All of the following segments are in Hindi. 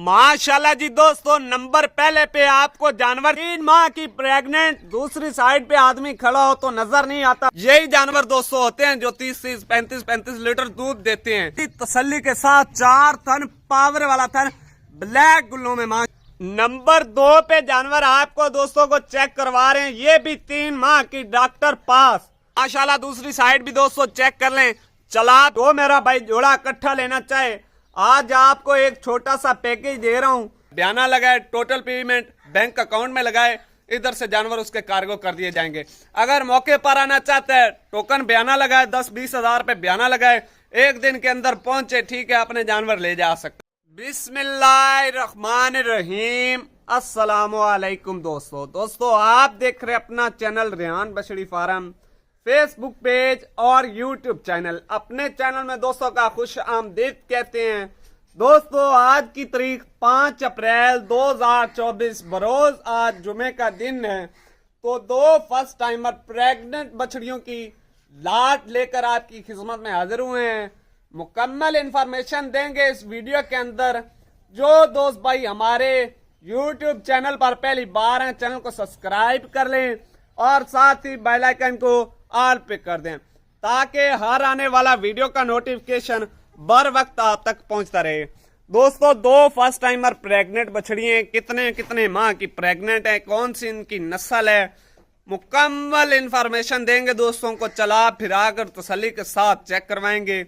माशाल्लाह जी दोस्तों, नंबर पहले पे आपको जानवर 3 माह की प्रेग्नेंट, दूसरी साइड पे आदमी खड़ा हो तो नजर नहीं आता। यही जानवर दोस्तों होते हैं जो 30-30, 35-35 लीटर दूध देते हैं। तसल्ली के साथ 4 थन पावर वाला थन ब्लैक गुल्लों में। नंबर 2 पे जानवर आपको दोस्तों को चेक करवा रहे हैं, ये भी 3 माह की डॉक्टर पास। माशाल्लाह दूसरी साइड भी दोस्तों चेक कर लें। चला तो मेरा भाई जोड़ा इकट्ठा लेना चाहे, आज आपको एक छोटा सा पैकेज दे रहा हूँ। बयाना लगाए, टोटल पेमेंट बैंक अकाउंट में लगाए, इधर से जानवर उसके कार्गो कर दिए जाएंगे। अगर मौके पर आना चाहते हैं, टोकन बयाना लगाए, 10-20 हजार रुपए बयाना लगाए, एक दिन के अंदर पहुंचे, ठीक है, अपने जानवर ले जा सकते। बिस्मिल्लाहिर्रहमानिर्रहीम, अस्सलामुअलैकुम दोस्तों आप देख रहे अपना चैनल रेहान बछड़ी फार्म, फेसबुक पेज और यूट्यूब चैनल। अपने चैनल में दोस्तों का खुश आमदीद कहते हैं। दोस्तों आज की तारीख 5 अप्रैल 2024 बरोज आज जुमे का दिन है। तो 2 फर्स्ट टाइमर प्रेग्नेंट बछड़ियों की लाट लेकर आपकी खिदमत में हाजिर हुए हैं। मुकम्मल इंफॉर्मेशन देंगे इस वीडियो के अंदर। जो दोस्त भाई हमारे यूट्यूब चैनल पर पहली बार हैं, चैनल को सब्सक्राइब कर लें और साथ ही बेल आइकन को ऑल पे कर दें ताकि हर आने वाला वीडियो का नोटिफिकेशन बर वक्त आप तक पहुंचता रहे। दोस्तों 2 फर्स्ट टाइमर प्रेग्नेंट बछड़ियां कितने माह की प्रेग्नेंट है, कौन सी इनकी नस्ल है, मुकम्मल इंफॉर्मेशन देंगे दोस्तों को। चला फिरा कर तसल्ली के साथ चेक करवाएंगे।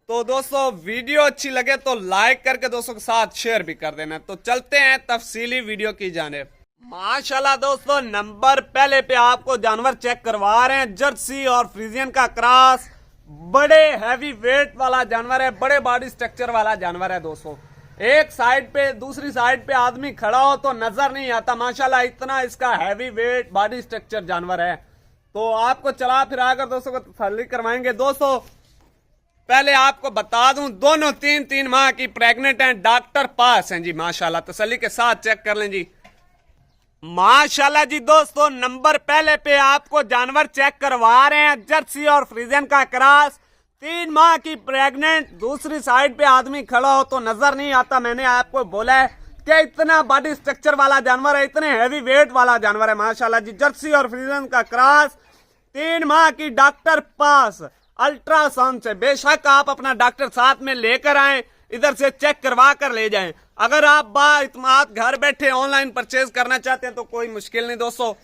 तो दोस्तों वीडियो अच्छी लगे तो लाइक करके दोस्तों के साथ शेयर भी कर देना। तो चलते हैं तफसीली वीडियो की जानिब। माशाल्लाह दोस्तों नंबर पहले पे आपको जानवर चेक करवा रहे हैं, जर्सी और फ्रीजियन का क्रॉस। बड़े हैवी वेट वाला जानवर है, बड़े बॉडी स्ट्रक्चर वाला जानवर है दोस्तों। एक साइड पे दूसरी साइड पे आदमी खड़ा हो तो नजर नहीं आता। माशाल्लाह इतना इसका हैवी वेट बॉडी स्ट्रक्चर जानवर है। तो आपको चला फिरा कर दोस्तों को तसल्ली करवाएंगे। दोस्तों पहले आपको बता दूं, दोनों 3 माह की प्रेग्नेंट हैं, डॉक्टर पास हैं जी। माशाल्लाह तसल्ली के साथ चेक कर लें जी। माशाल्लाह जी दोस्तों नंबर पहले पे आपको जानवर चेक करवा रहे हैं, जर्सी और फ्रीजियन का क्रॉस, 3 माह की प्रेग्नेंट, दूसरी साइड पे आदमी खड़ा हो तो नजर नहीं आता। मैंने आपको बोला है कि इतना बॉडी स्ट्रक्चर वाला जानवर है, इतने हैवी वेट वाला जानवर है। माशाल्लाह जी जर्सी और फ्रीजियन का क्रॉस, 3 माह की डॉक्टर पास, अल्ट्रासाउंड से। बेशक आप अपना डॉक्टर साथ में लेकर आए, इधर से चेक करवा कर ले जाएं। अगर आप बाइत्माद घर बैठे ऑनलाइन परचेज करना चाहते हैं तो कोई मुश्किल नहीं दोस्तों।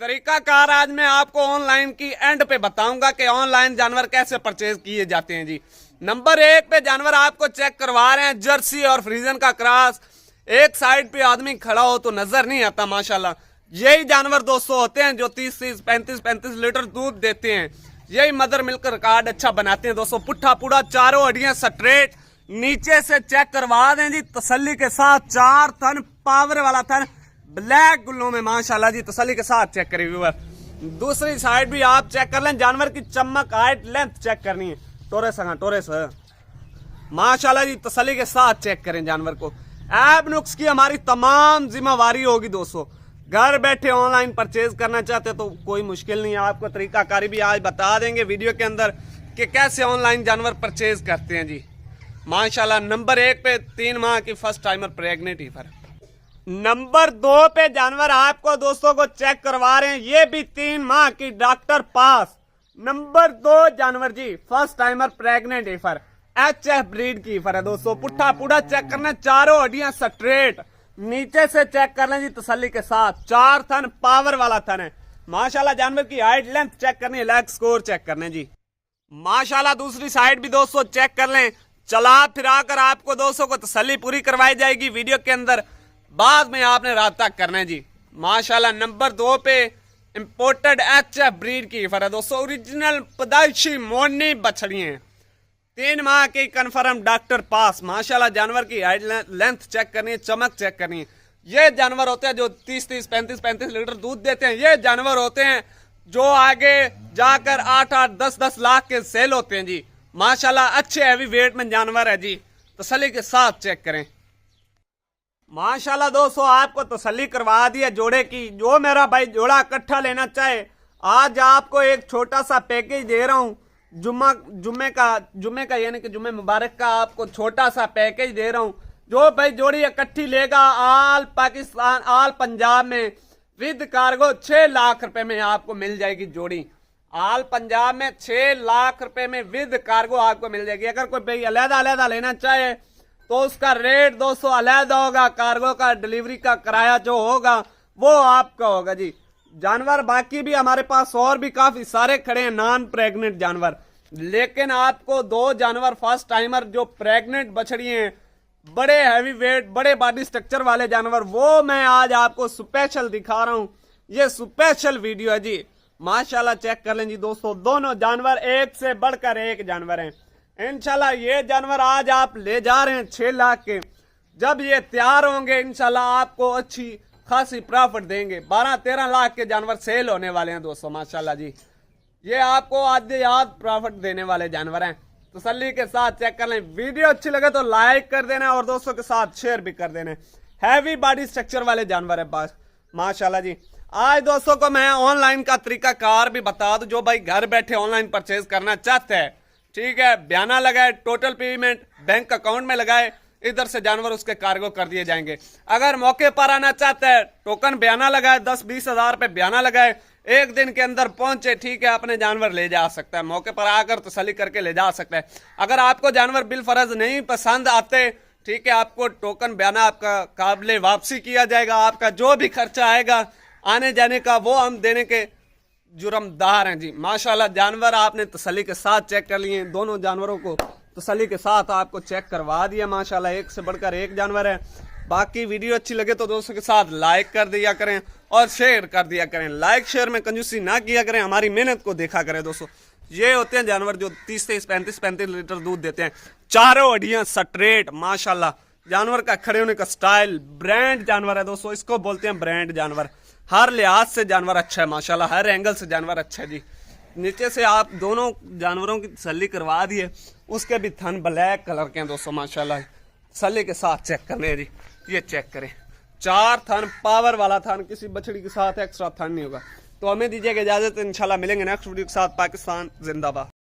तरीकाकार आज मैं आपको ऑनलाइन की एंड पे बताऊंगा कि ऑनलाइन जानवर कैसे परचेज किए जाते हैं जी। नंबर 1 पे जानवर आपको चेक करवा रहे हैं, जर्सी और फ्रीजियन का क्रॉस। एक साइड पे आदमी खड़ा हो तो नजर नहीं आता। माशाल्लाह यही जानवर दोस्तों होते हैं जो 30-30, 35-35 लीटर दूध देते हैं। यही मदर मिल्क रिकॉर्ड अच्छा बनाते हैं दोस्तों। पुट्ठा पूरा, चारों हड्डियां स्ट्रेट, नीचे से चेक करवा दें जी तसल्ली के साथ। 4 थन पावर वाला थन ब्लैक गुल्लों में। माशाल्लाह जी तसल्ली के साथ चेक करिए व्यूअर। दूसरी साइड भी आप चेक कर लें, जानवर की चमक, हाइट, लेंथ चेक करनी है। टोरेस माशाल्लाह जी तसल्ली के साथ चेक करें जानवर को। ऐप नुक्स की हमारी तमाम जिम्मेवारी होगी दोस्तों। घर बैठे ऑनलाइन परचेज करना चाहते तो कोई मुश्किल नहीं है। आपको तरीकाकारी भी आज बता देंगे वीडियो के अंदर कि कैसे ऑनलाइन जानवर परचेज करते हैं जी। माशाल्लाह नंबर 1 पे 3 माह की फर्स्ट टाइमर प्रेग्नेंट ही पर। नंबर 2 पे जानवर आपको दोस्तों को चेक करवा रहे हैं, ये भी 3 माह की डॉक्टर पास। नंबर 2 जानवर जी first timer pregnant heifer, HF breed की ईफर है दोस्तों। पुट्ठा पूरा चेक करना, चारों हड्डियां स्ट्रेट, नीचे से चेक कर लें जी तसल्ली के साथ। 4 थन पावर वाला थन है। माशाल्लाह जानवर की हाइट, लेंथ चेक करनी है, लेग स्कोर चेक करने जी। माशाल्लाह दूसरी साइड भी दोस्तों चेक कर लें। चला फिरा कर आपको दोस्तों को तसल्ली पूरी करवाई जाएगी वीडियो के अंदर। बाद में आपने राब्ता करना है जी। माशाल्लाह नंबर 2 पे इंपोर्टेड HF ब्रीड की ईफर है दोस्तों। ओरिजिनल पैदाइशी मोरनी बछड़ी है, 3 माह की कन्फर्म डॉक्टर पास। माशाल्लाह जानवर की हाइट, लेंथ चेक करनी है, चमक चेक करनी है। ये जानवर होते हैं जो 30-30, 35-35 लीटर दूध देते हैं। ये जानवर होते हैं जो आगे जाकर 8-8, 10-10 लाख के सेल होते हैं जी। माशाल्लाह अच्छे हैवी वेट में जानवर है जी। तसल्ली के साथ चेक करें। माशाल्लाह दोस्तों आपको तसल्ली करवा दिया जोड़े की। जो मेरा भाई जोड़ा इकट्ठा लेना चाहे, आज आपको एक छोटा सा पैकेज दे रहा हूँ। जुम्मे का यानी कि जुम्मे मुबारक का आपको छोटा सा पैकेज दे रहा हूँ। जो भाई जोड़ी इकट्ठी लेगा आल पाकिस्तान आल पंजाब में विद कार्गो 6 लाख रुपए में आपको मिल जाएगी जोड़ी। आल पंजाब में 6 लाख रुपए में विद कार्गो आपको मिल जाएगी। अगर कोई भाई अलहदा अलहदा लेना चाहे तो उसका रेट दोस्तों अलहदा होगा, कार्गो का डिलीवरी का किराया जो होगा वो आपका होगा जी। जानवर बाकी भी हमारे पास और भी काफी सारे खड़े हैं नॉन प्रेग्नेंट जानवर, लेकिन आपको 2 जानवर फर्स्ट टाइमर जो प्रेग्नेंट बछड़ी हैं, बड़े हैवी वेट बड़े बॉडी स्ट्रक्चर वाले जानवर, वो मैं आज आपको स्पेशल दिखा रहा हूं। ये स्पेशल वीडियो है जी, माशाल्लाह चेक कर लें जी दोस्तों। दोनों जानवर एक से बढ़कर एक जानवर हैं। इंशाल्लाह ये जानवर आज आप ले जा रहे हैं 6 लाख के। जब ये तैयार होंगे इंशाल्लाह आपको अच्छी खासी प्रॉफिट देंगे। 12-13 लाख के जानवर सेल होने वाले हैं दोस्तों माशाल्लाह जी। ये आपको आज प्रॉफिट देने वाले जानवर हैं। तसल्ली के साथ चेक कर लें। वीडियो अच्छी लगे तो लाइक कर देना और दोस्तों के साथ शेयर भी कर देना। हैवी बॉडी स्ट्रक्चर वाले जानवर है बस माशाल्लाह जी। आज दोस्तों को मैं ऑनलाइन का तरीका कार भी बता दूं। जो भाई घर बैठे ऑनलाइन परचेज करना चाहते हैं, ठीक है, बयाना लगाए, टोटल पेमेंट बैंक अकाउंट में लगाए, इधर से जानवर उसके कार्गो कर दिए जाएंगे। अगर मौके पर आना चाहते हैं, टोकन बयाना लगाए, 10-20 हजार रुपए बयाना लगाए, 1 दिन के अंदर पहुंचे, ठीक है, अपने जानवर ले जा सकता है। मौके पर आकर तसल्ली करके ले जा सकता है। अगर आपको जानवर बिल फर्ज नहीं पसंद आते, ठीक है, आपको टोकन बयाना आपका काबिले वापसी किया जाएगा। आपका जो भी खर्चा आएगा आने जाने का वो हम देने के जुर्मदार हैं जी माशाल्लाह। जानवर आपने तसल्ली के साथ चेक कर लिए। दोनों जानवरों को तसल्ली के साथ आपको चेक करवा दिया माशाल्लाह। एक से बढ़कर एक जानवर है। बाकी वीडियो अच्छी लगे तो दोस्तों के साथ लाइक कर दिया करें और शेयर कर दिया करें। लाइक शेयर में कंजूसी ना किया करें, हमारी मेहनत को देखा करें दोस्तों। ये होते हैं जानवर जो 30-30, 35-35 लीटर दूध देते हैं। चारों हड्डियां स्ट्रेट माशाल्लाह। जानवर का खड़े होने का स्टाइल ब्रांड जानवर है दोस्तों, इसको बोलते हैं ब्रांड जानवर। हर लिहाज से जानवर अच्छा है माशाल्लाह, हर एंगल से जानवर अच्छा है जी। नीचे से आप दोनों जानवरों की तसल्ली करवा दिए। उसके भी थन ब्लैक कलर के हैं दोस्तों माशाल्लाह। तसल्ली के साथ चेक करने हैं जी। ये चेक करें, 4 थन पावर वाला थन, किसी बछड़ी के साथ एक्स्ट्रा थन नहीं होगा। तो हमें दीजिएगा इजाजत, इंशाल्लाह मिलेंगे नेक्स्ट वीडियो के साथ। पाकिस्तान जिंदाबाद।